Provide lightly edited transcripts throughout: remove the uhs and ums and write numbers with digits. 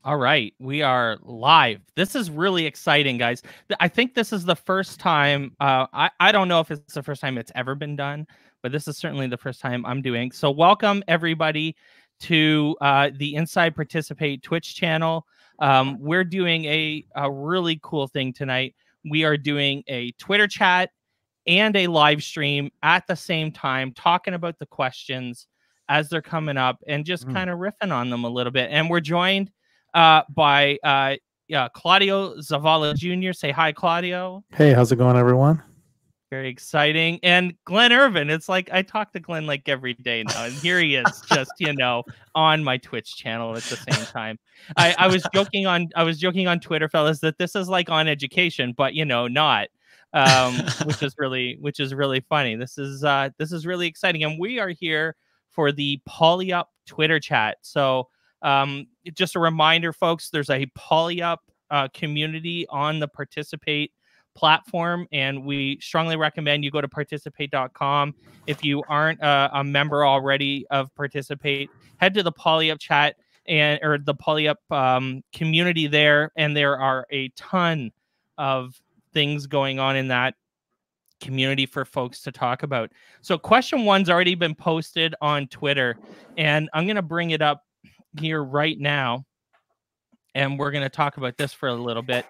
All right, we are live. This is really exciting, guys. I think this is the first time, I don't know if it's the first time it's ever been done, but this is certainly the first time I'm doing. So welcome, everybody, to the Inside Participate Twitch channel. We're doing a really cool thing tonight. We are doing a Twitter chat and a live stream at the same time, talking about the questions as they're coming up and just kind of riffing on them a little bit. And we're joined by Claudio Zavala Jr. Say hi, Claudio. Hey, how's it going, everyone? Very exciting. And Glenn Irvin. It's like I talk to Glenn like every day now, and here he is, just on my Twitch channel at the same time. I was joking on Twitter, fellas, that this is like on education, but not. Which is really funny. This is really exciting, and we are here for the Polyup Twitter chat. So just a reminder, folks, there's a Polyup community on the Participate platform, and we strongly recommend you go to participate.com. If you aren't a member already of Participate, head to the Polyup chat or the Polyup community there, and there are a ton of things going on in that community for folks to talk about. So question one's already been posted on Twitter, and I'm going to bring it up here right now, and we're going to talk about this for a little bit.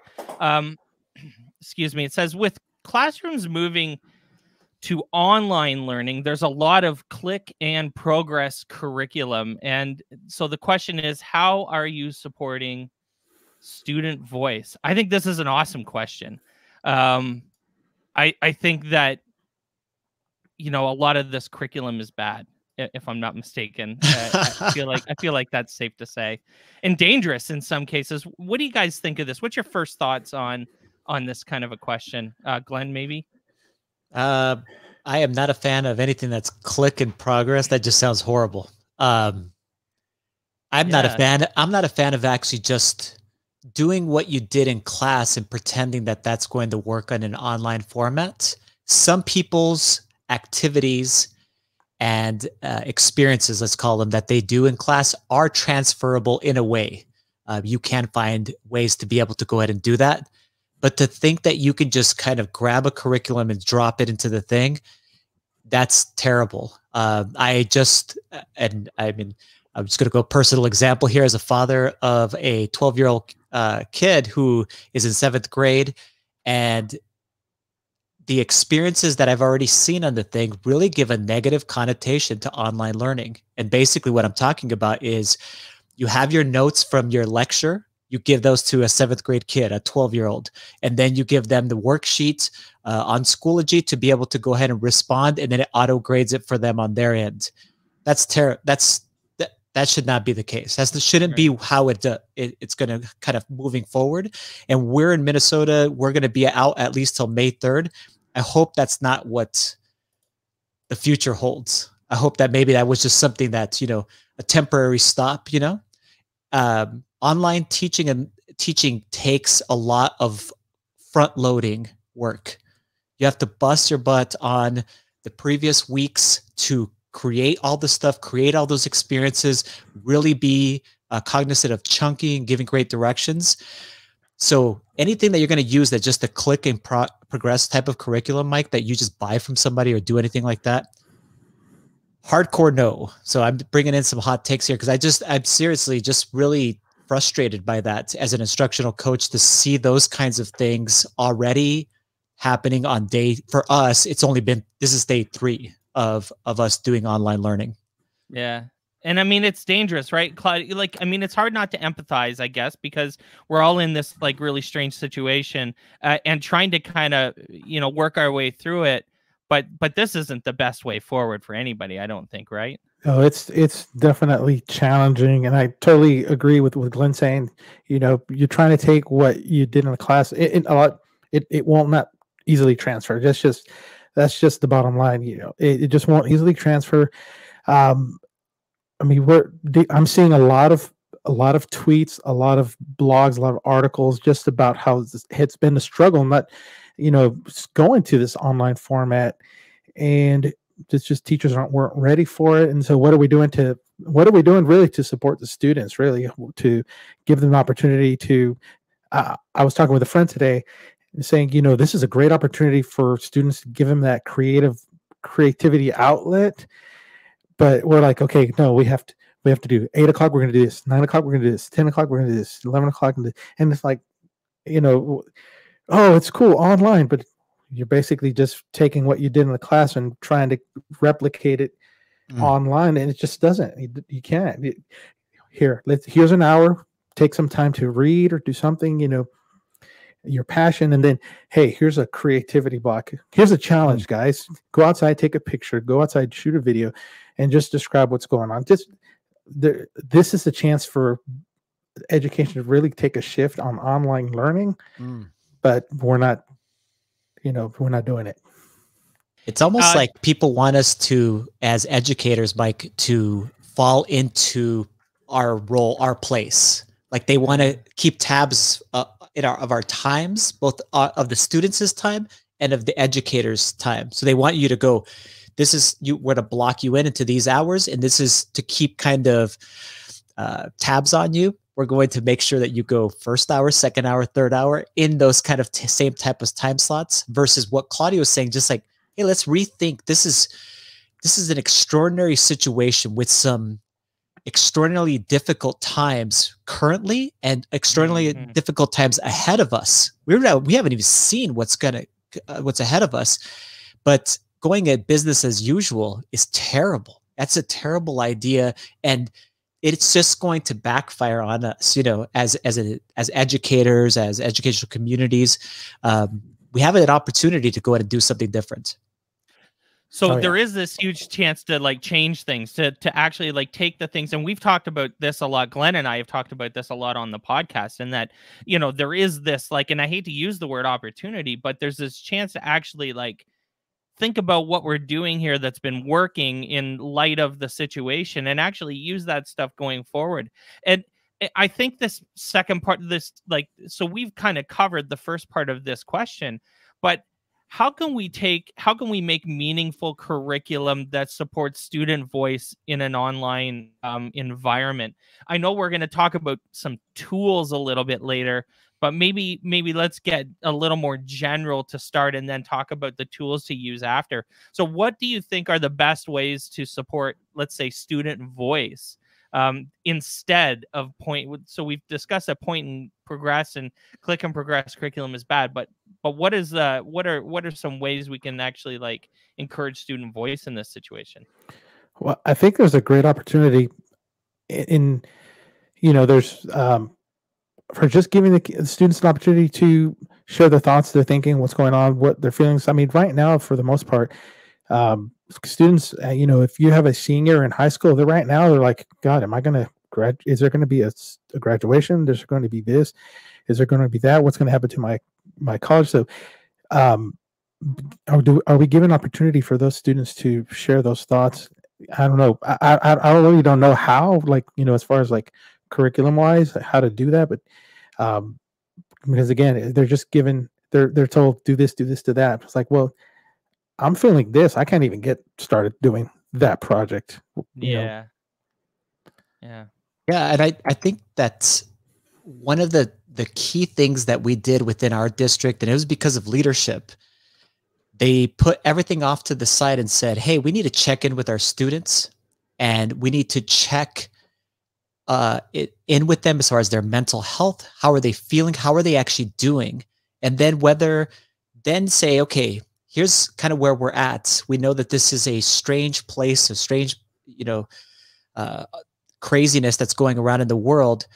Excuse me. It says, with classrooms moving to online learning, there's a lot of click and progress curriculum. And so the question is, how are you supporting student voice? I think this is an awesome question. I think that, a lot of this curriculum is bad, if I'm not mistaken. I feel like that's safe to say, and dangerous in some cases. What do you guys think of this? What's your first thoughts on this kind of a question? Glenn, maybe? I am not a fan of anything that's click and progress. That just sounds horrible. I'm not a fan of actually just doing what you did in class and pretending that that's going to work on an online format. Some people's activities and experiences, let's call them, that they do in class are transferable in a way. You can find ways to be able to go ahead and do that. But to think that you can just kind of grab a curriculum and drop it into the thing, that's terrible. I'm just going to go personal example here as a father of a 12-year-old kid who is in 7th grade, and the experiences that I've already seen on the thing really give a negative connotation to online learning. And basically what I'm talking about is you have your notes from your lecture, you give those to a 7th grade kid, a 12-year-old, and then you give them the worksheet on Schoology to be able to go ahead and respond, and then it auto grades it for them on their end. That's that should not be the case. That shouldn't be how it's going to kind of moving forward. And we're in Minnesota. We're going to be out at least till May 3rd. I hope that's not what the future holds. I hope that maybe that was just something that's, a temporary stop, Online teaching takes a lot of front loading work. You have to bust your butt on the previous weeks to create all the stuff, create all those experiences, really be cognizant of chunking and giving great directions. So anything that you're going to use that's just a click and progress type of curriculum, Mike, that you just buy from somebody or do anything like that, hardcore no. So I'm bringing in some hot takes here because I'm seriously just really frustrated by that as an instructional coach to see those kinds of things already happening on for us. This is day 3 of us doing online learning. Yeah. And I mean, it's dangerous, right, Claudia? Like, I mean, it's hard not to empathize, I guess, because we're all in this like really strange situation and trying to kind of, work our way through it. But this isn't the best way forward for anybody, I don't think, right? Oh, it's definitely challenging, and I totally agree with Glenn saying. You're trying to take what you did in the class. It won't not easily transfer. That's just the bottom line. It just won't easily transfer. I mean, I'm seeing a lot of tweets, a lot of blogs, a lot of articles just about how it's been a struggle, not going to this online format, and it's just teachers weren't ready for it. And so what are we doing to what are we doing really to support the students, really to give them an opportunity to, I was talking with a friend today saying, you know, this is a great opportunity for students to give them that creativity outlet. But we're like, okay, no, we have to do 8 o'clock. We're going to do this. 9 o'clock. We're going to do this. 10 o'clock. We're going to do this. 11 o'clock. And it's like, you know, oh, it's cool online, but you're basically just taking what you did in the class and trying to replicate it online, and it just doesn't. You can't. Here's an hour. Take some time to read or do something. You know, your passion, and then hey, here's a creativity block. Here's a challenge, guys. Go outside, take a picture. Go outside, shoot a video, and just describe what's going on. This is a chance for education to really take a shift on online learning, but we're not doing it. It's almost like people want us to, as educators, Mike, to fall into our role, our place. Like they want to keep tabs of our times, both of the students' time and of the educators' time. So they want you to go, this is, we're to block you into these hours, and this is to keep kind of tabs on you. We're going to make sure that you go first hour, second hour, third hour in those kind of same type of time slots, versus what Claudio was saying, just like, hey, let's rethink. This is an extraordinary situation with some extraordinarily difficult times currently and extraordinarily difficult times ahead of us. We haven't even seen what's ahead of us, but going at business as usual is terrible. That's a terrible idea, and it's just going to backfire on us, you know, as educators, as educational communities. We have an opportunity to go ahead and do something different. So there is this huge chance to like change things, to actually like take the things. And we've talked about this a lot. Glenn and I have talked about this a lot on the podcast, and that, you know, there is this like, and I hate to use the word opportunity, but there's this chance to actually like think about what we're doing here that's been working in light of the situation, and actually use that stuff going forward. And I think this second part of this, like, so we've kind of covered the first part of this question, but how can we make meaningful curriculum that supports student voice in an online environment? I know we're going to talk about some tools a little bit later, but maybe let's get a little more general to start, and then talk about the tools to use after. So what do you think are the best ways to support, let's say, student voice instead of so we've discussed that point and progress and click and progress curriculum is bad, but what are some ways we can actually like encourage student voice in this situation? Well, I think there's a great opportunity in there's for just giving the students an opportunity to share their thoughts, their thinking, what's going on, what their feelings. I mean, right now, for the most part, students, if you have a senior in high school, they're like, God, am I going to graduate? Is there going to be a graduation? There's going to be this. Is there going to be that? What's going to happen to my college? So, are we giving opportunity for those students to share those thoughts? I don't know. I really don't know how, like, as far as like curriculum wise, how to do that. But because again, they're just given, they're told, do this, do that. It's like, well, I'm feeling this. I can't even get started doing that project. Yeah. And I think that's one of the key things that we did within our district, and it was because of leadership. They put everything off to the side and said, hey, we need to check in with our students, and we need to check in with them as far as their mental health. How are they feeling? How are they actually doing? And then say, okay, here's kind of where we're at. We know that this is a strange place, a strange, craziness that's going around in the world.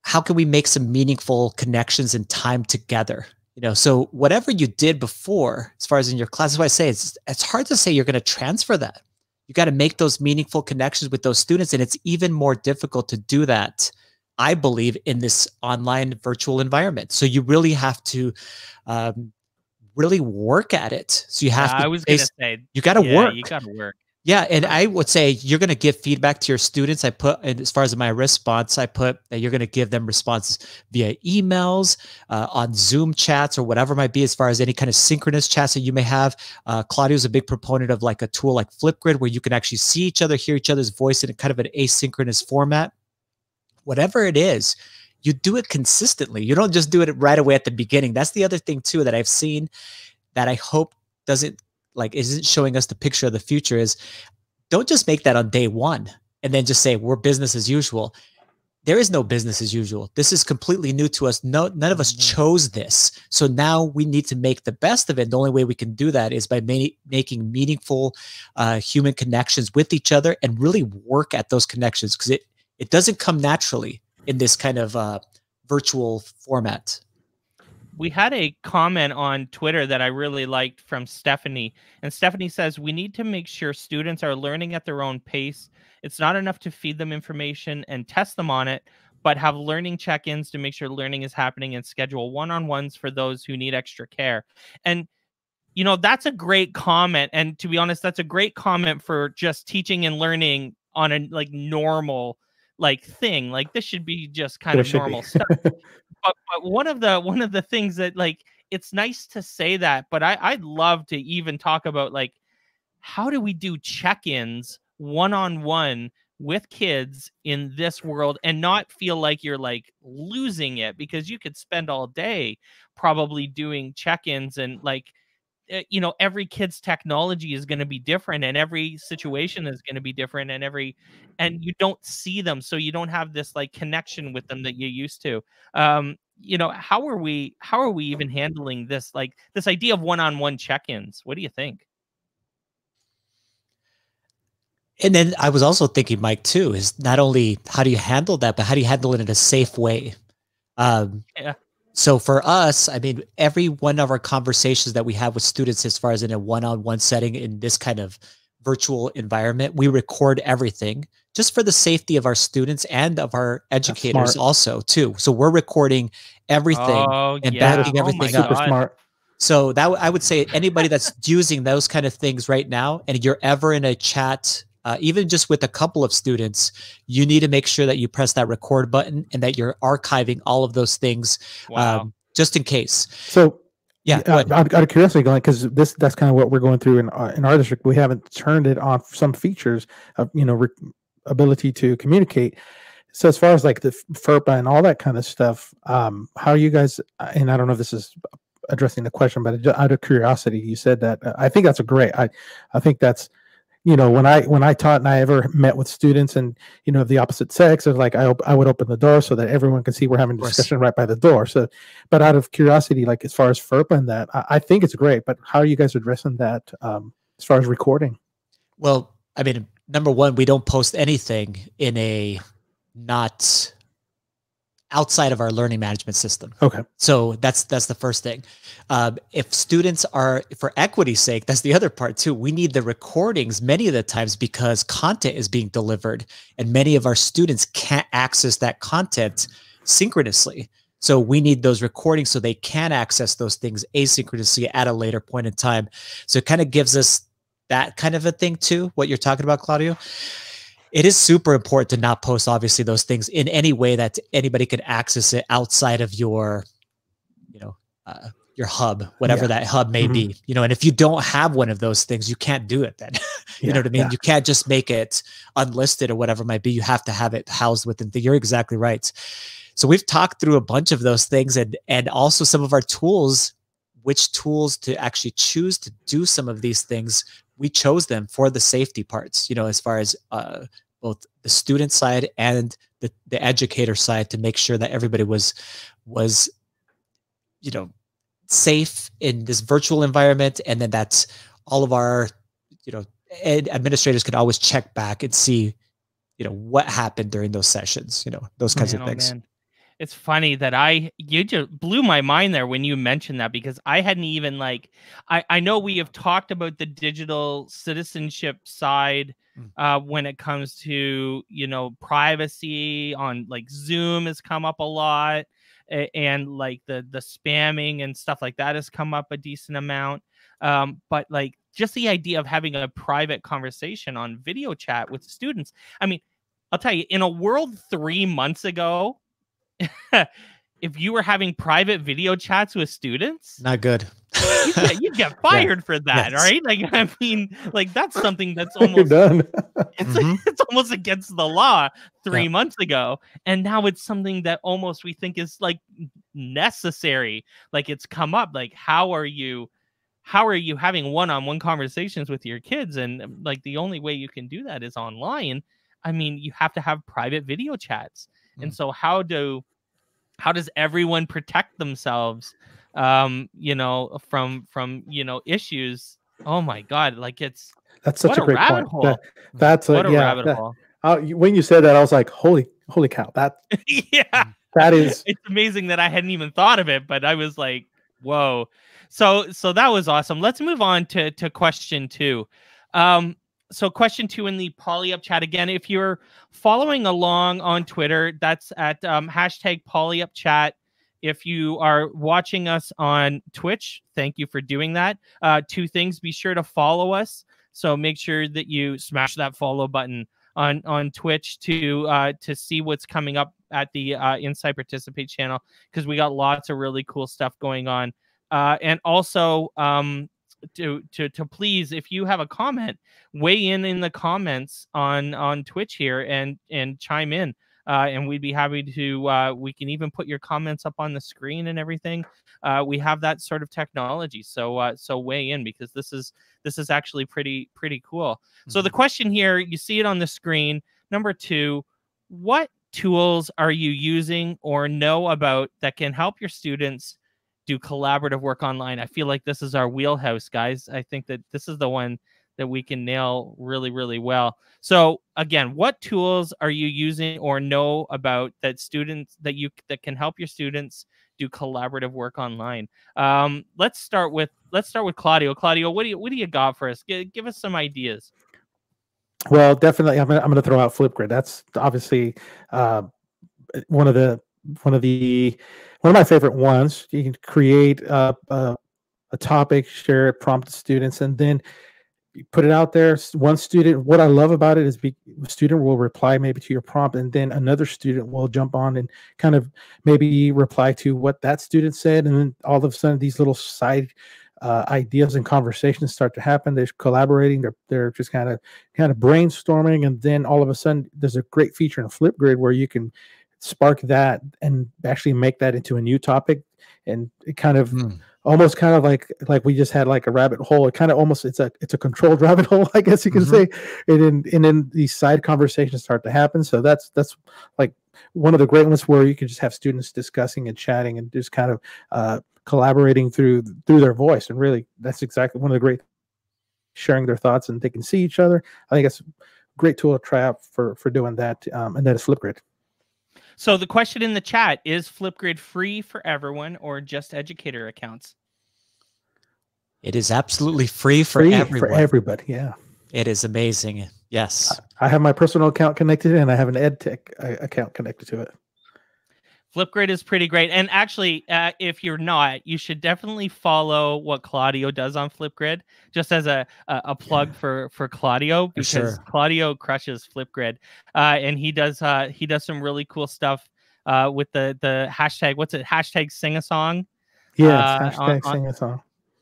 How can we make some meaningful connections and time together? So whatever you did before, as far as in your class, that's why I say it's hard to say you're going to transfer that. You got to make those meaningful connections with those students. And it's even more difficult to do that, I believe, in this online virtual environment. So you really have to really work at it. So you have to, I was going to say, you got to work. You got to work. Yeah, and I would say you're going to give feedback to your students. I put, and as far as my response, I put that you're going to give them responses via emails, on Zoom chats, or whatever it might be, as far as any kind of synchronous chats that you may have. Claudio's a big proponent of like a tool like Flipgrid, where you can actually see each other, hear each other's voice in a kind of an asynchronous format. Whatever it is, you do it consistently. You don't just do it right away at the beginning. That's the other thing too that I've seen that I hope isn't showing us the picture of the future is, don't just make that on day one and then just say we're business as usual. There is no business as usual. This is completely new to us. None of us chose this. So now we need to make the best of it. The only way we can do that is by making meaningful human connections with each other and really work at those connections, because it doesn't come naturally in this kind of virtual format. We had a comment on Twitter that I really liked from Stephanie. And Stephanie says, we need to make sure students are learning at their own pace. It's not enough to feed them information and test them on it, but have learning check-ins to make sure learning is happening and schedule one-on-ones for those who need extra care. And, you know, that's a great comment. And to be honest, that's a great comment for just teaching and learning on a like normal like thing. Like this should be just kind of normal stuff. But one of the things that like, it's nice to say that, but I'd love to even talk about like, how do we do check-ins one-on-one with kids in this world and not feel like you're like losing it, because you could spend all day probably doing check-ins and like, you know, every kid's technology is going to be different and every situation is going to be different and you don't see them. So you don't have this like connection with them that you used to. You know, how are we even handling this, like this idea of one-on-one check-ins? What do you think? And then I was also thinking, Mike, too, is not only how do you handle that, but how do you handle it in a safe way? Yeah. So for us, I mean, every one of our conversations that we have with students, as far as in a one-on-one setting in this kind of virtual environment, we record everything just for the safety of our students and of our educators also too. So we're recording everything and backing everything up. Super smart. So that I would say anybody that's using those kind of things right now, and you're ever in a chat, even just with a couple of students, you need to make sure that you press that record button and that you're archiving all of those things, just in case. So yeah, out of curiosity, going, because that's kind of what we're going through in our district. We haven't turned it on some features of, you know, ability to communicate. So as far as like the FERPA and all that kind of stuff, how are you guys? And I don't know if this is addressing the question, but out of curiosity, you said that. I think that's a great. I think that's, you know, when I taught and I ever met with students and, you know, of the opposite sex, it's like I would open the door so that everyone can see we're having a discussion right by the door. So, but out of curiosity, like as far as FERPA and that, I think it's great. But how are you guys addressing that as far as recording? Well, I mean, number one, we don't post anything in a not outside of our learning management system. Okay. So that's the first thing. If students are, for equity's sake, that's the other part too. We need the recordings many of the times because content is being delivered and many of our students can't access that content synchronously. So we need those recordings so they can access those things asynchronously at a later point in time. So it kind of gives us that kind of a thing too, what you're talking about, Claudio. It is super important to not post, obviously, those things in any way that anybody can access it outside of your, you know, your hub, whatever that hub may be, you know. And if you don't have one of those things, you can't do it then. You know what I mean? You can't just make it unlisted or whatever it might be. You have to have it housed within. You're exactly right. So we've talked through a bunch of those things and also some of our tools, which tools to actually choose to do some of these things. We chose them for the safety parts, you know, as far as both the student side and the educator side, to make sure that everybody was, you know, safe in this virtual environment. And then that's all of our, you know, administrators could always check back and see, you know, what happened during those sessions, you know, those kinds of things. Man. It's funny that you just blew my mind there when you mentioned that, because I hadn't even like, I know we have talked about the digital citizenship side when it comes to, you know, privacy on like Zoom has come up a lot, and like the spamming and stuff like that has come up a decent amount. But like just the idea of having a private conversation on video chat with students. I mean, I'll tell you, in a world 3 months ago, if you were having private video chats with students, not good. You'd get fired for that, Yes. right? Like, I mean, like that's something that's almost done. it's almost against the law 3 months ago, and now it's something that almost we think is like necessary. Like it's come up. Like how are you having one-on-one conversations with your kids? And like the only way you can do that is online. I mean, you have to have private video chats. And so how does everyone protect themselves from issues? Oh my God, like that's such a great point. Hole. That's what a rabbit hole. When you said that, I was like, holy cow, that that is it's amazing that I hadn't even thought of it, but I was like, whoa. So that was awesome. Let's move on to question 2. So question 2 in the Polyup Chat. Again, if you're following along on Twitter, that's at hashtag Polyup Chat. If you are watching us on Twitch, thank you for doing that. 2 things, be sure to follow us. So make sure that you smash that follow button on Twitch to see what's coming up at the Inside Participate channel, because we got lots of really cool stuff going on. And also to please, if you have a comment, weigh in the comments on Twitch here and chime in. And we'd be happy to, we can even put your comments up on the screen and everything. We have that sort of technology. So weigh in, because this is actually pretty cool. So the question here, you see it on the screen. Number 2, what tools are you using or know about that can help your students do collaborative work online? I feel like this is our wheelhouse, guys. I think that this is the one that we can nail really, really well. So again, what tools are you using or know about that can help your students do collaborative work online? Let's start with Claudio. Claudio, what do you got for us? Give us some ideas. Well, definitely, I'm gonna throw out Flipgrid. That's obviously one of my favorite ones. You can create a topic, share it, prompt the students, and then you put it out there. One student, what I love about it is the student will reply maybe to your prompt, and then another student will jump on and kind of maybe reply to what that student said, and then all of a sudden these little side ideas and conversations start to happen. They're collaborating. They're just kind of brainstorming, and then all of a sudden there's a great feature in Flipgrid where you can spark that and actually make that into a new topic, and it kind of almost kind of like we just had like a rabbit hole. It kind of almost it's a controlled rabbit hole, I guess you can say, and then these side conversations start to happen. So that's like one of the great ones where you can just have students discussing and chatting and just kind of collaborating through their voice, and really that's exactly one of the great, sharing their thoughts, and they can see each other. I think it's a great tool to try out for doing that, and that is Flipgrid. So the question in the chat is: Flipgrid free for everyone or just educator accounts? It is absolutely free for everyone. For everybody, yeah. It is amazing. Yes. I have my personal account connected, and I have an EdTech account connected to it. Flipgrid is pretty great. And actually, if you're not, you should definitely follow what Claudio does on Flipgrid, just as a plug for Claudio, because Claudio crushes Flipgrid. And he does some really cool stuff with the hashtag, what's it? Hashtag sing a song. Yeah, hashtag sing a song.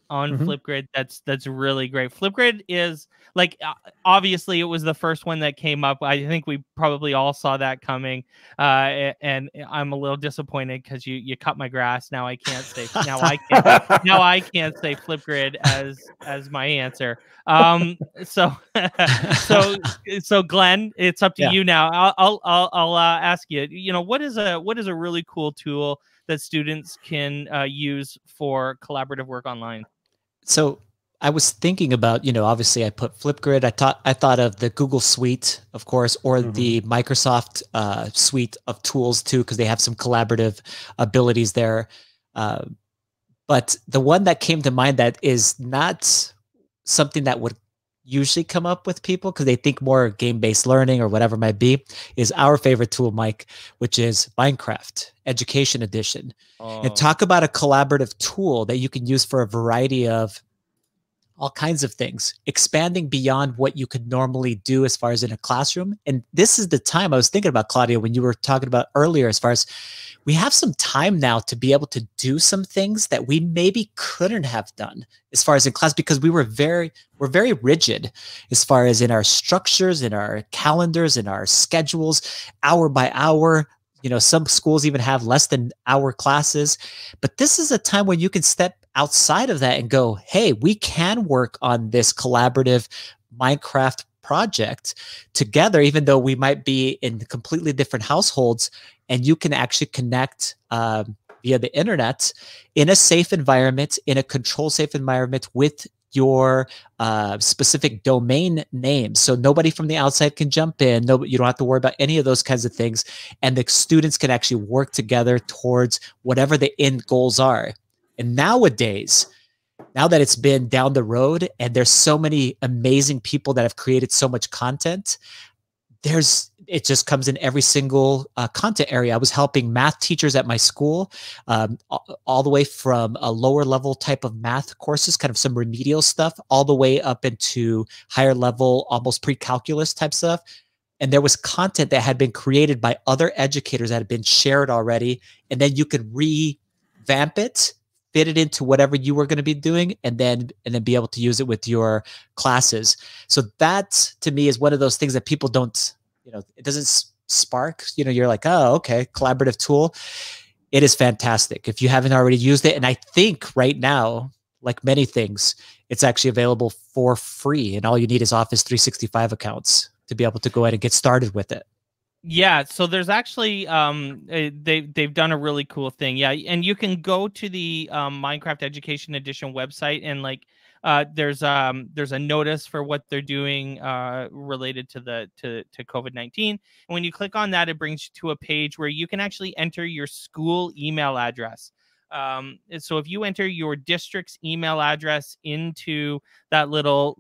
On Flipgrid, that's really great. Flipgrid is like, obviously it was the first one that came up. I think we probably all saw that coming, and I'm a little disappointed because you cut my grass. Now I can't say now I can't say Flipgrid as my answer. So Glenn, it's up to you now. I'll ask you. You know, what is a really cool tool that students can use for collaborative work online? So I was thinking about, obviously I put Flipgrid. I thought of the Google Suite, of course, or the Microsoft suite of tools too, because they have some collaborative abilities there. But the one that came to mind that is not something that would usually come up with people because they think more game-based learning or whatever it might be, is our favorite tool, Mike, which is Minecraft Education Edition. And talk about a collaborative tool that you can use for a variety of all kinds of things, expanding beyond what you could normally do as far as in a classroom. And this is the time I was thinking about, Claudia, when you were talking about earlier, as far as we have some time now to be able to do some things that we maybe couldn't have done as far as in class, because we're very rigid as far as in our structures, in our calendars, in our schedules, hour by hour. You know, some schools even have less than hour classes, but this is a time when you can step outside of that and go, hey, we can work on this collaborative Minecraft project together, even though we might be in completely different households, and you can actually connect via the internet in a safe environment, in a control safe environment with your specific domain name. So nobody from the outside can jump in. No, you don't have to worry about any of those kinds of things. And the students can actually work together towards whatever the end goals are. And nowadays, now that it's been down the road and there's so many amazing people that have created so much content, it just comes in every single content area. I was helping math teachers at my school, all the way from a lower level type of math courses, kind of some remedial stuff, all the way up into higher level, almost pre-calculus type stuff. And there was content that had been created by other educators that had been shared already. And then you could revamp it, fit it into whatever you were going to be doing, and then be able to use it with your classes. So that to me is one of those things that people don't, it doesn't spark, you're like, oh, okay, collaborative tool. It is fantastic if you haven't already used it. And I think right now, like many things, it's actually available for free. And all you need is Office 365 accounts to be able to go ahead and get started with it. Yeah, so there's actually they've done a really cool thing. Yeah, and you can go to the Minecraft Education Edition website, and like there's a notice for what they're doing related to COVID-19. And when you click on that, it brings you to a page where you can actually enter your school email address. So if you enter your district's email address into that little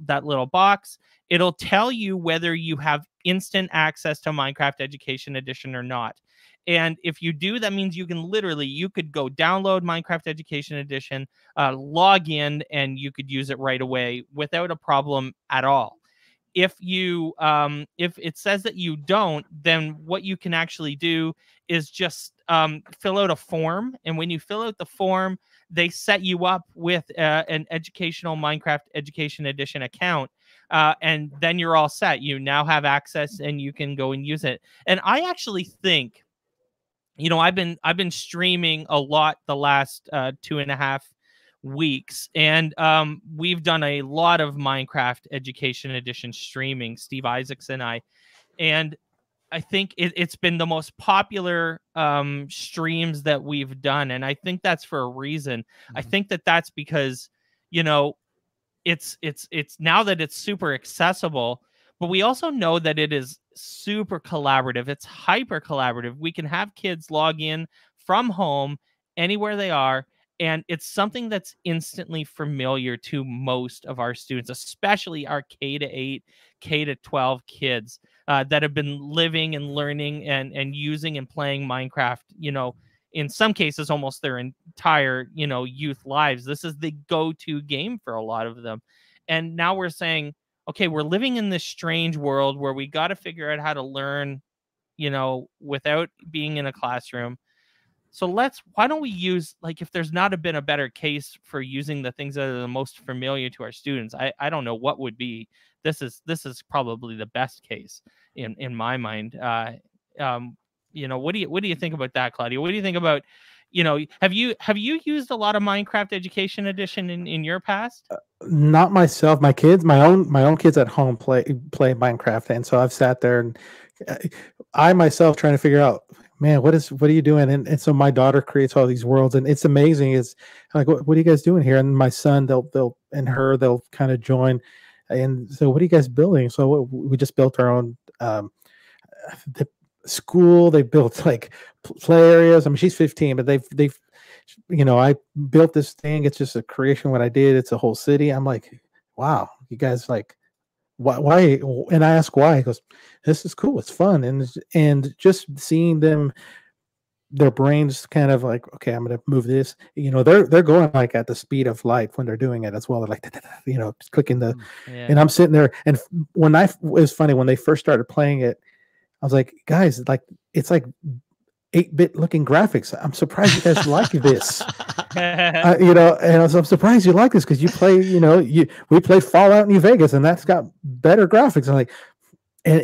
box, it'll tell you whether you have instant access to Minecraft Education Edition or not. And if you do, that means you could go download Minecraft Education Edition, log in, and you could use it right away without a problem at all. If it says that you don't, then what you can actually do is just fill out a form. And when you fill out the form, they set you up with an educational Minecraft Education Edition account. And then you're all set. You now have access and you can go and use it. And I actually think, I've been streaming a lot the last 2.5 weeks, and we've done a lot of Minecraft Education Edition streaming, Steve Isaacs and I, and I think it's been the most popular streams that we've done, and I think that's for a reason. I think that's because it's now that it's super accessible, but we also know that it is super collaborative. It's hyper collaborative. We can have kids log in from home anywhere they are, and it's something that's instantly familiar to most of our students, especially our K-8, K-12 kids that have been living and learning and using and playing Minecraft, in some cases almost their entire, youth lives. This is the go-to game for a lot of them. And now we're saying, okay, we're living in this strange world where we got to figure out how to learn, without being in a classroom. So why don't we use, like, if there's not been a better case for using the things that are the most familiar to our students, I don't know what would be. This is probably the best case in my mind. What do you think about that, Claudia? What do you think about, have you used a lot of Minecraft Education Edition in your past? Not myself. My kids, my own kids at home play Minecraft, and so I've sat there and I myself trying to figure out, man, what are you doing? And so my daughter creates all these worlds, and it's amazing. It's like, what are you guys doing here? And my son, they'll kind of join. And so, what are you guys building? So we just built our own the school. They built like play areas. I mean, she's 15, but they've I built this thing. It's just a creation. What I did, it's a whole city. I'm like, wow, you guys like. Why? And I ask why. He goes, "This is cool. It's fun." And just seeing them their brains kind of like, okay, I'm going to move this. You know, they're going like at the speed of light when they're doing it as well. They're like, you know, just clicking the, and I'm sitting there. And when it was funny when they first started playing it, I was like, guys, like it's like 8-bit looking graphics. I'm surprised you guys like this. You know, and I'm surprised you like this because you play, you know, we play Fallout New Vegas and that's got better graphics. And like, and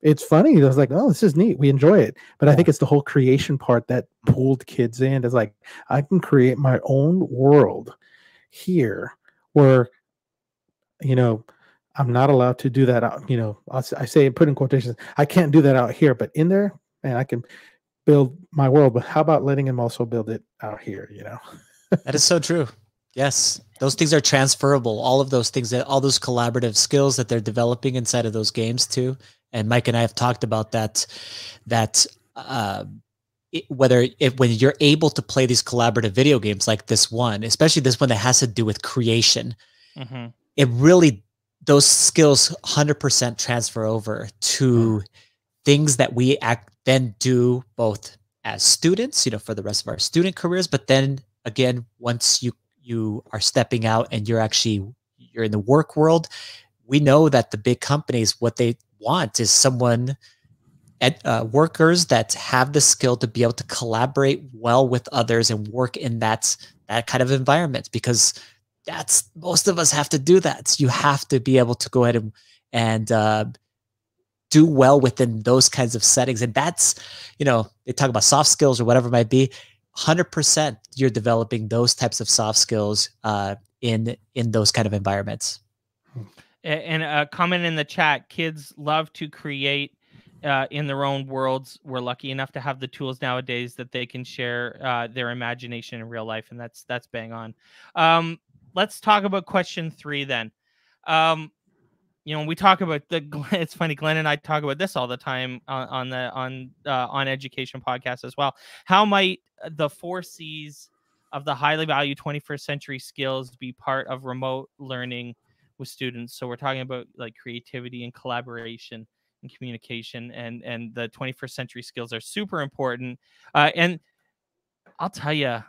it's funny. I was like, oh, this is neat. We enjoy it. But I think it's the whole creation part that pulled kids in. It's like, I can create my own world here where, you know, I'm not allowed to do that out. You know, I say, put in quotations, I can't do that out here, but in there, man, I can build my world. But how about letting him also build it out here, you know? That is so true. Yes. Those things are transferable. All of those things, all those collaborative skills that they're developing inside of those games too. And Mike and I have talked about that when you're able to play these collaborative video games like this one, especially this one that has to do with creation, it really, those skills 100% transfer over to things that we then do both as students, you know, for the rest of our student careers, but then again, once you are stepping out and you're in the work world, we know that the big companies, what they want is workers that have the skill to be able to collaborate well with others and work in that kind of environment, because most of us have to do that. You have to be able to go ahead and do well within those kinds of settings. And that's, you know, they talk about soft skills or whatever it might be. 100% you're developing those types of soft skills in those kind of environments. And a comment in the chat, kids love to create in their own worlds. We're lucky enough to have the tools nowadays that they can share their imagination in real life. And that's bang on. Let's talk about question 3 then. You know, we talk about it's funny, Glenn and I talk about this all the time on education podcasts as well. How might the 4 C's of the highly valued 21st century skills be part of remote learning with students? So we're talking about like creativity and collaboration and communication, and the 21st century skills are super important. And I'll tell you,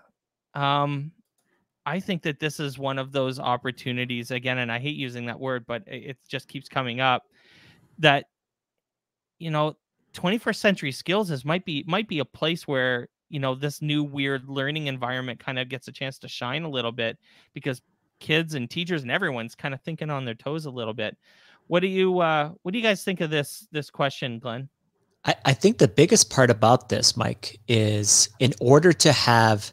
I think that this is one of those opportunities again, and I hate using that word, but it just keeps coming up, that, you know, 21st century skills might be a place where, you know, this new weird learning environment kind of gets a chance to shine a little bit, because kids and teachers and everyone's kind of thinking on their toes a little bit. What do you guys think of this question, Glenn? I think the biggest part about this, Mike, is in order to have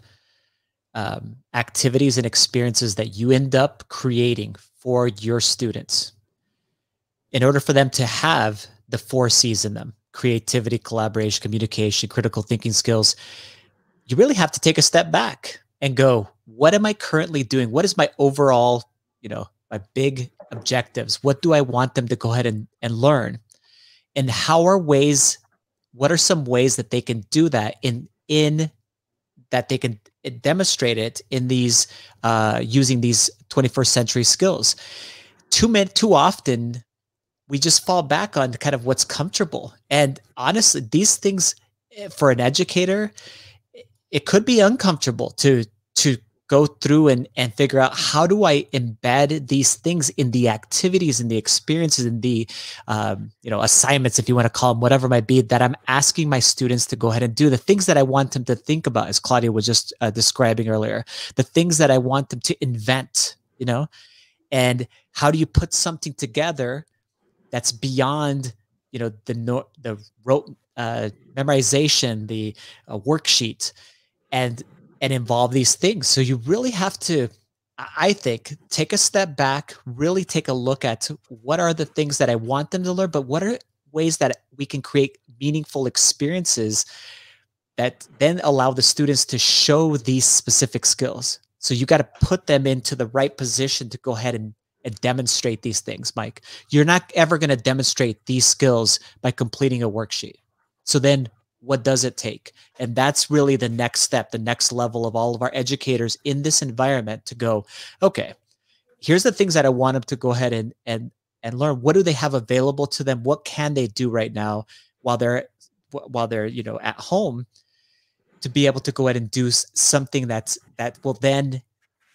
activities and experiences that you end up creating for your students, in order for them to have the 4 C's in them: creativity, collaboration, communication, critical thinking skills, you really have to take a step back and go, what am I currently doing? What is my overall, you know, my big objectives? What do I want them to go ahead and learn? And what are some ways that they can do that in that they can demonstrate it in these using these 21st century skills? Too often we just fall back on kind of what's comfortable. And honestly, these things for an educator, it could be uncomfortable to go through and figure out, how do I embed these things in the activities and the experiences and the assignments, if you want to call them, whatever it might be, that I'm asking my students to go ahead and do, the things that I want them to think about, as Claudia was just describing earlier, the things that I want them to invent, you know. And how do you put something together that's beyond, you know, the rote memorization, the worksheet, and involve these things? So you really have to, I think, take a step back, really take a look at what are the things that I want them to learn, but what are ways that we can create meaningful experiences that then allow the students to show these specific skills. So you got to put them into the right position to go ahead and demonstrate these things, Mike. You're not ever going to demonstrate these skills by completing a worksheet. So then what does it take? And that's really the next step, the next level of all of our educators in this environment to go, okay, here's the things that I want them to go ahead and learn. What do they have available to them? What can they do right now while they're, you know, at home? to be able to go ahead and do something that will then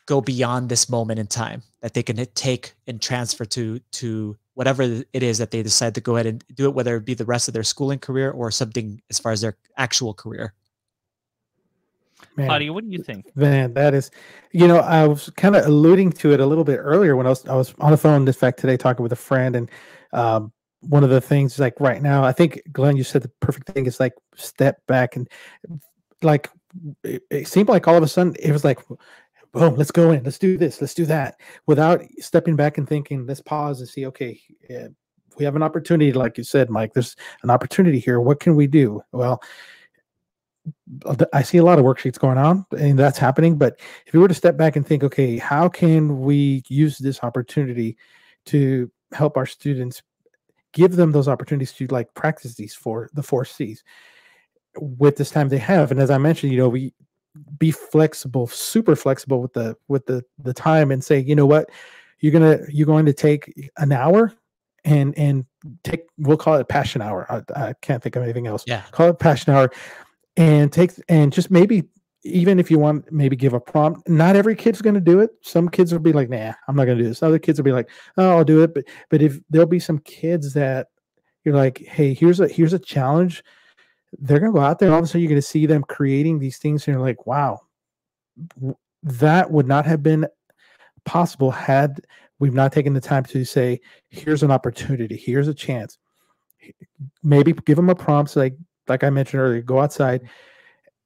go beyond this moment in time, that they can take and transfer to whatever it is that they decide to go ahead and do it, whether it be the rest of their schooling career or something as far as their actual career. Man, Claudia, what do you think? Man, that is, I was kind of alluding to it a little bit earlier when I was on the phone, in fact, today talking with a friend, and one of the things, like right now, I think, Glenn, you said the perfect thing is like step back, and like it seemed like all of a sudden it was like, boom, let's go in, let's do this, let's do that, without stepping back and thinking, let's pause and see, okay, we have an opportunity, like you said, Mike, there's an opportunity here. What can we do? Well, I see a lot of worksheets going on, and that's happening. But if we were to step back and think, okay, how can we use this opportunity to help our students, give them those opportunities to like practice the 4 C's with this time they have? And as I mentioned, we be flexible, super flexible with the time, and say, you know what, you're going to take an hour and take, we'll call it passion hour. I can't think of anything else. Yeah. Call it passion hour. And just maybe, even if you want, maybe give a prompt. Not every kid's going to do it. Some kids will be like, nah, I'm not going to do this. Other kids will be like, oh, I'll do it. But if there'll be some kids that you're like, hey, here's a challenge. They're going to go out there, and all of a sudden you're going to see them creating these things, and you're like, wow, that would not have been possible had we've not taken the time to say, here's an opportunity, here's a chance. Maybe give them a prompt, like I mentioned earlier, go outside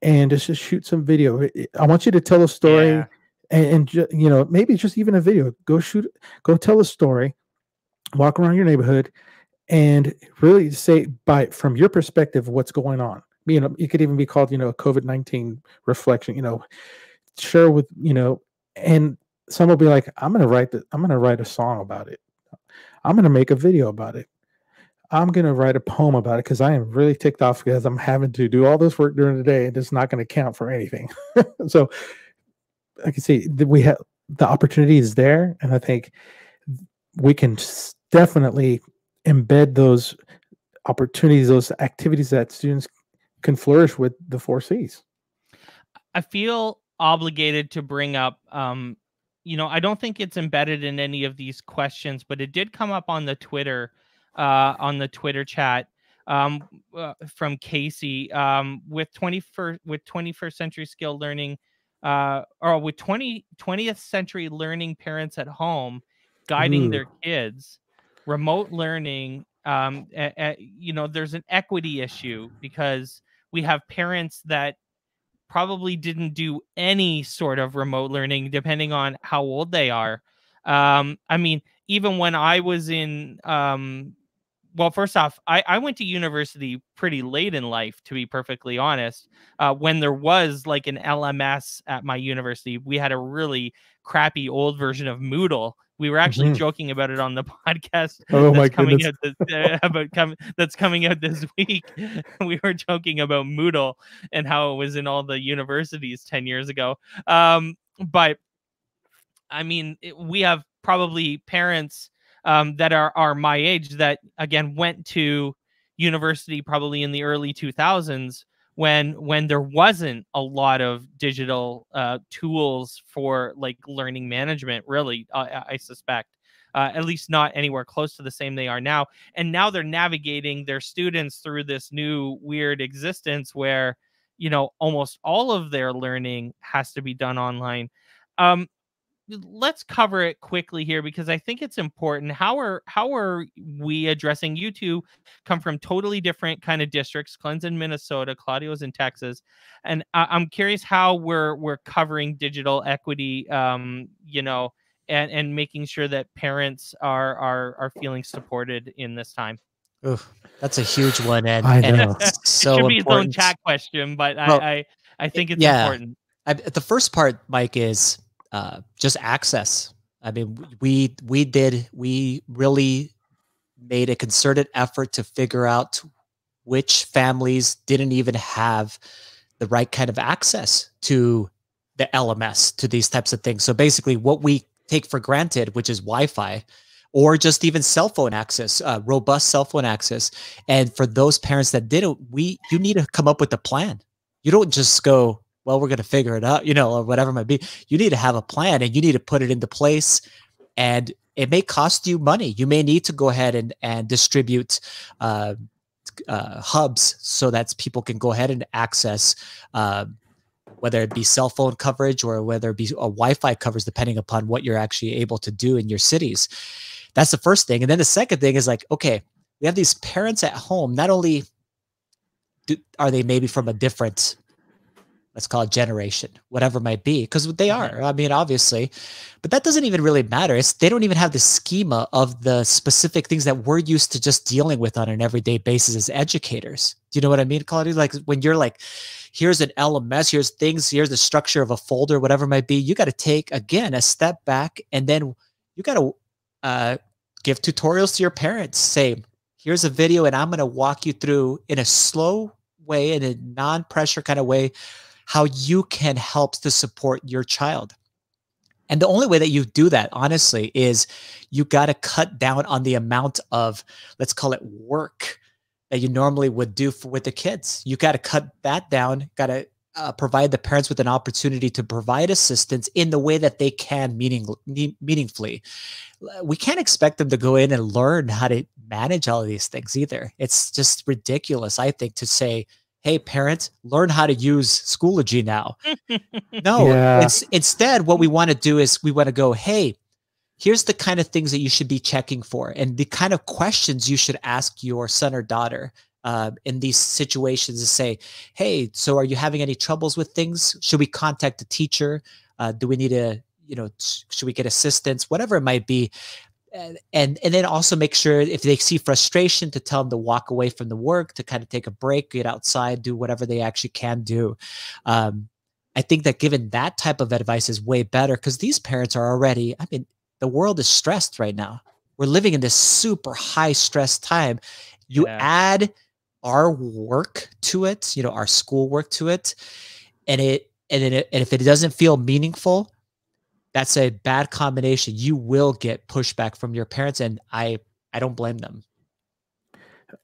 and just shoot some video. I want you to tell a story, and maybe just even a video. Go tell a story, walk around your neighborhood, and really say, from your perspective, what's going on. It could even be called, a COVID-19 reflection. Share with, and some will be like, I'm gonna write a song about it. I'm gonna make a video about it. I'm going to write a poem about it because I am really ticked off because I'm having to do all this work during the day, and it's not going to count for anything. So I can see that we have the opportunity is there, and I think we can definitely embed those opportunities, those activities that students can flourish with the 4 C's. I feel obligated to bring up, I don't think it's embedded in any of these questions, but it did come up on the Twitter chat from Casey, with 21st century skill learning, or with 20th century learning parents at home guiding their kids, remote learning. There's an equity issue because we have parents that probably didn't do any sort of remote learning, depending on how old they are. Even when I was in, well, first off, I went to university pretty late in life, to be perfectly honest. When there was like an LMS at my university, we had a really crappy old version of Moodle. We were actually joking about it on the podcast that's coming out this week. We were joking about Moodle and how it was in all the universities 10 years ago. But we have probably parents that are my age that, again, went to university probably in the early 2000s when there wasn't a lot of digital tools for like learning management, really, I suspect, at least not anywhere close to the same they are now. And now they're navigating their students through this new weird existence where, almost all of their learning has to be done online. Let's cover it quickly here because I think it's important. How are we addressing? You two come from totally different kind of districts. Glenn's in Minnesota, Claudio's in Texas, and I'm curious how we're covering digital equity, and making sure that parents are feeling supported in this time. Oof, that's a huge one, and it's so it should be important. Its own chat question, but I think it's important. The first part, Mike, is just access. We really made a concerted effort to figure out which families didn't even have the right kind of access to the LMS, to these types of things. So basically what we take for granted, which is Wi-Fi, or just even cell phone access, robust cell phone access. And for those parents that didn't, you need to come up with a plan. You don't just go, well, we're going to figure it out, or whatever it might be. You need to have a plan, and you need to put it into place. And it may cost you money. You may need to go ahead and distribute hubs so that people can go ahead and access, whether it be cell phone coverage or whether it be a Wi-Fi coverage, depending upon what you're actually able to do in your cities. That's the first thing. And then the second thing is like, okay, we have these parents at home. Not only are they maybe from a different, let's call it generation, whatever it might be, because they are, I mean, obviously, but that doesn't even really matter. They don't even have the schema of the specific things that we're used to just dealing with on an everyday basis as educators. Do you know what I mean, Claudia? Like when you're like, here's an LMS, here's things, here's the structure of a folder, whatever it might be, you got to take, again, a step back, and then you got to give tutorials to your parents. Say, here's a video, and I'm going to walk you through in a slow way, in a non-pressure kind of way, how you can help to support your child. And the only way that you do that, honestly, is you got to cut down on the amount of, let's call it, work that you normally would do with the kids. You got to cut that down, got to provide the parents with an opportunity to provide assistance in the way that they can meaningfully. We can't expect them to go in and learn how to manage all of these things either. It's just ridiculous, I think, to say, hey, parents, learn how to use Schoology now. No, instead, what we want to do is we want to go, hey, here's the kind of things that you should be checking for and the kind of questions you should ask your son or daughter in these situations, to say, hey, so are you having any troubles with things? Should we contact a teacher? Do we need to, should we get assistance? Whatever it might be. And then also make sure if they see frustration, to tell them to walk away from the work, to kind of take a break, get outside, do whatever they actually can do. I think that giving that type of advice is way better, because these parents are already, I mean, the world is stressed right now. We're living in this super high stress time. You add our work to it, our schoolwork to it, and if it doesn't feel meaningful, that's a bad combination. You will get pushback from your parents, and I don't blame them.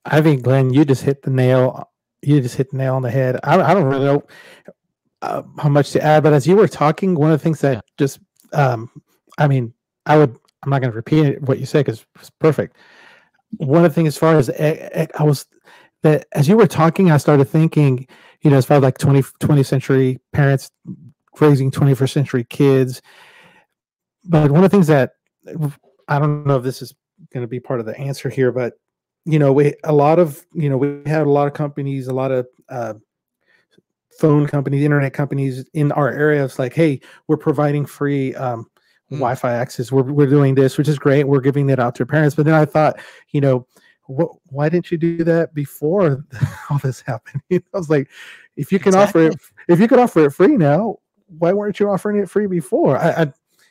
I think, Glenn, you just hit the nail. You just hit the nail on the head. I don't really know how much to add, but as you were talking, one of the things that just, I mean, I'm not going to repeat what you said because it's perfect. One of the things, as far as as you were talking, I started thinking, as far as like 20th century parents raising 21st century kids. But one of the things that, I don't know if this is going to be part of the answer here, but we had a lot of companies, a lot of phone companies, internet companies in our area. It's like, hey, we're providing free Wi-Fi access. We're doing this, which is great. We're giving that out to parents. But then I thought, why didn't you do that before all this happened? I was like, if you can offer it free now, why weren't you offering it free before?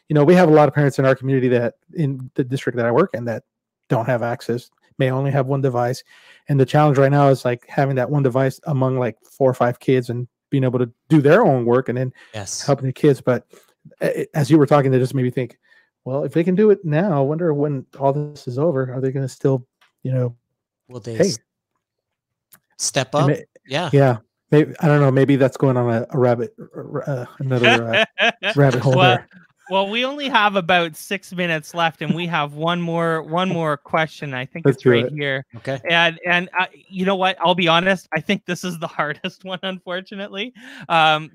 We have a lot of parents in our community that in the district that I work in that don't have access, may only have one device. And the challenge right now is like having that one device among like 4 or 5 kids and being able to do their own work and then helping the kids. But as you were talking, that just made me think, well, if they can do it now, I wonder when all this is over, are they going to still, will they step up? Yeah. Maybe, I don't know. Maybe that's going on a rabbit, another rabbit hole there. Well, we only have about 6 minutes left, and we have one more question. I think it's right here. Okay. And you know what? I'll be honest. I think this is the hardest one, unfortunately. And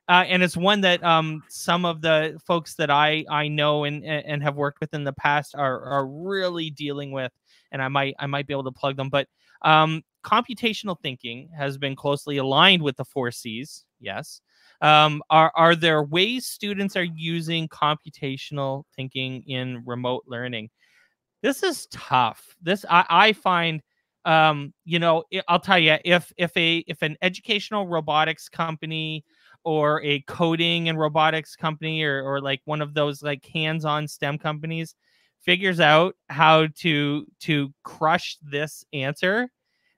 it's one that some of the folks that I know and have worked with in the past are really dealing with, and I might be able to plug them. But computational thinking has been closely aligned with the 4 C's. Yes. Are there ways students are using computational thinking in remote learning? This is tough. I find, I'll tell you, if an educational robotics company or a coding and robotics company or like one of those like hands-on STEM companies figures out how to crush this answer,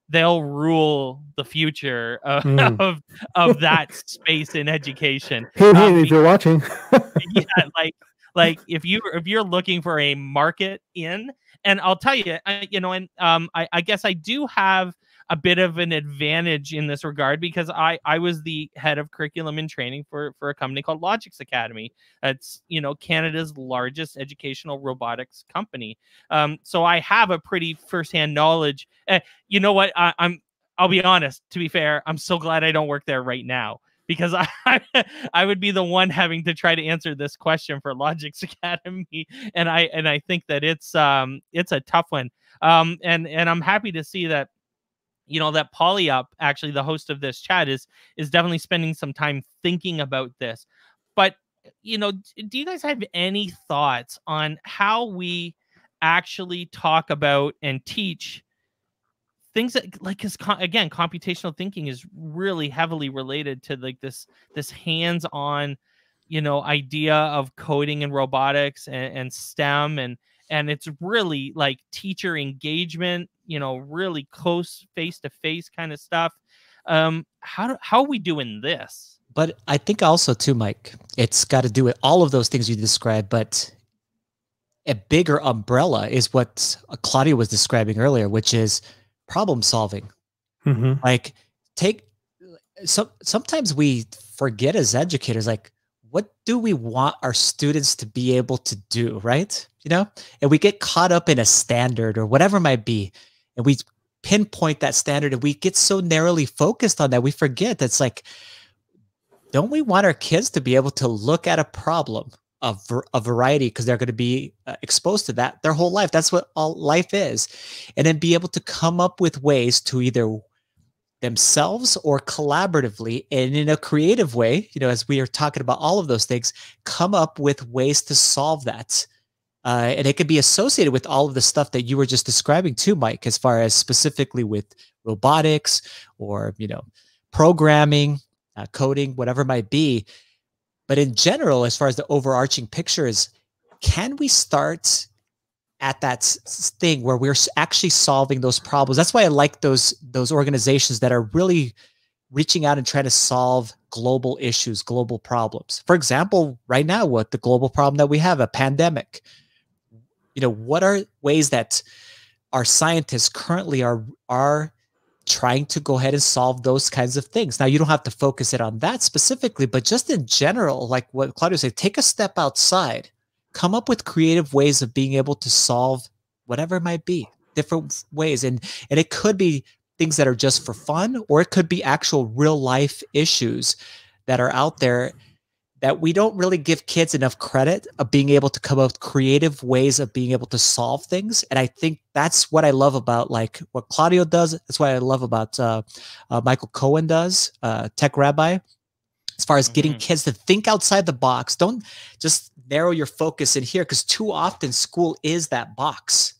they'll rule the future of that space in education. Hey, if you're watching, like if you're looking for a market in, and I'll tell you, I guess I do have a bit of an advantage in this regard because I was the head of curriculum and training for a company called Logix Academy. It's, you know, Canada's largest educational robotics company. So I have a pretty firsthand knowledge. You know what? I'll be honest, to be fair, I'm so glad I don't work there right now, because I would be the one having to try to answer this question for Logix Academy, and I think that it's a tough one. And I'm happy to see that, you know, that Polyup, actually the host of this chat, is definitely spending some time thinking about this. But, you know, do you guys have any thoughts on how we actually talk about and teach things that, like, because again, computational thinking is really heavily related to like this hands-on, you know, idea of coding and robotics and STEM, and it's really like teacher engagement, you know, really close face-to-face kind of stuff. How are we doing this? But I think also too, Mike, it's got to do with all of those things you described, but a bigger umbrella is what Claudia was describing earlier, which is problem solving. Like, sometimes we forget as educators, like, what do we want our students to be able to do, right? You know, and we get caught up in a standard or whatever it might be, and we pinpoint that standard, and we get so narrowly focused on that, we forget that's like, don't we want our kids to be able to look at a problem of a variety, because they're going to be exposed to that their whole life. That's what all life is. And then be able to come up with ways to either themselves or collaboratively and in a creative way, you know, as we are talking about all of those things, come up with ways to solve that. And it could be associated with all of the stuff that you were just describing too, Mike, as far as specifically with robotics or, you know, programming, coding, whatever it might be. But in general, as far as the overarching picture is, can we start at that thing where we're actually solving those problems? That's why I like those organizations that are really reaching out and trying to solve global issues, global problems. For example, right now, what the global problem that we have, a pandemic. You know, what are ways that our scientists currently are trying to go ahead and solve those kinds of things? Now, you don't have to focus it on that specifically, but just in general, like what Claudia said, take a step outside, come up with creative ways of being able to solve whatever it might be, different ways. And it could be things that are just for fun, or it could be actual real life issues that are out there that we don't really give kids enough credit of being able to come up with creative ways of being able to solve things. And I think that's what I love about like what Claudio does. That's what I love about Michael Cohen does, Tech Rabbi, as far as getting kids to think outside the box. Don't just narrow your focus in here, because too often school is that box.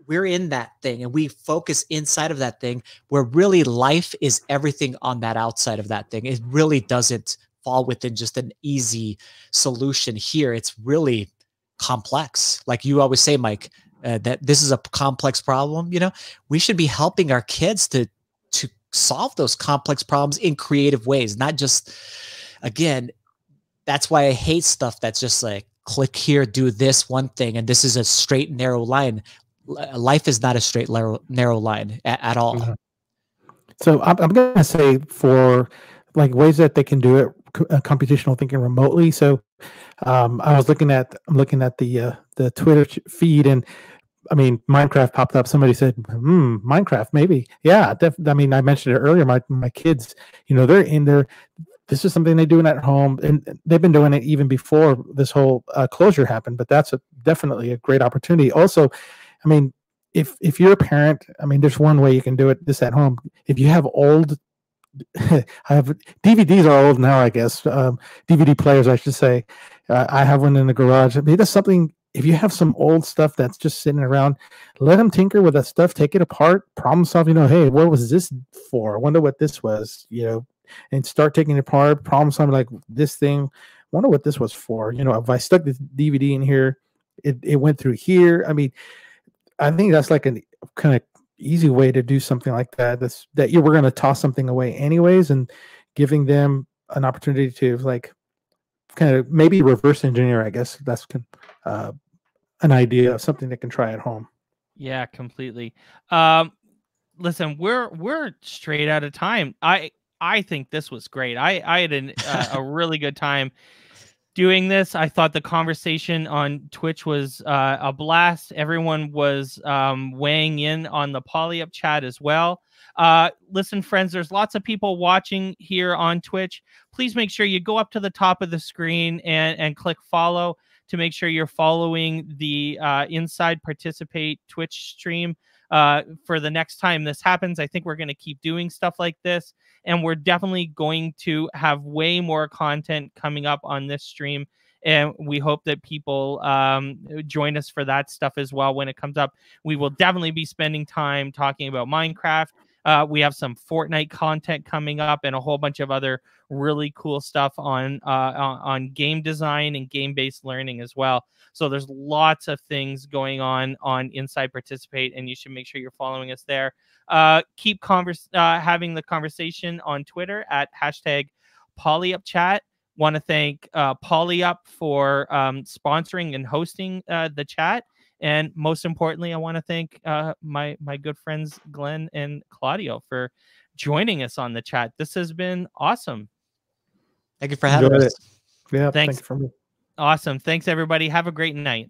We're in that thing and we focus inside of that thing, where really life is everything on that outside of that thing. It really doesn't fall within just an easy solution here. It's really complex. Like you always say, Mike, that this is a complex problem. You know, we should be helping our kids to solve those complex problems in creative ways, not just, again, that's why I hate stuff that's just like, click here, do this one thing, and this is a straight, narrow line. Life is not a straight, narrow line at all. Yeah. So I'm going to say, for like ways that they can do it, computational thinking remotely. So I was looking at the Twitter feed, and I mean, Minecraft popped up. Somebody said, Minecraft, maybe. Yeah, I mean, I mentioned it earlier. My kids, you know, they're in there. This is something they're doing at home, and they've been doing it even before this whole closure happened. But that's definitely a great opportunity. Also, I mean, if you're a parent, I mean, there's one way you can do it. This at home. If you have old, I have DVDs are old now, I guess. DVD players, I should say. I have one in the garage. I mean, that's something. If you have some old stuff that's just sitting around, let them tinker with that stuff. Take it apart, problem solve. You know, hey, what was this for? I wonder what this was. You know, and start taking it apart, problem solving. Like this thing, wonder what this was for. You know, if I stuck the DVD in here, it went through here. I mean, I think that's like a kind of easy way to do something like that. We're going to toss something away anyways, and giving them an opportunity to like kind of maybe reverse engineer. I guess that's an idea of something they can try at home. Yeah, completely. listen, we're straight out of time. I think this was great. I had a really good time doing this. I thought the conversation on Twitch was a blast. Everyone was weighing in on the Polyup Chat as well. Listen, friends, there's lots of people watching here on Twitch. Please make sure you go up to the top of the screen and click follow to make sure you're following the Inside Participate Twitch stream for the next time this happens. I think we're going to keep doing stuff like this. And we're definitely going to have way more content coming up on this stream. And we hope that people join us for that stuff as well when it comes up. We will definitely be spending time talking about Minecraft. We have some Fortnite content coming up and a whole bunch of other really cool stuff on game design and game-based learning as well. So there's lots of things going on Inside Participate, and you should make sure you're following us there. Keep having the conversation on Twitter at #Polyup Chat. Want to thank Polyup for sponsoring and hosting the chat. And most importantly, I want to thank my good friends Glenn and Claudio for joining us on the chat. This has been awesome. Thank you for having us. Yeah, thanks for me. Awesome. Thanks, everybody. Have a great night.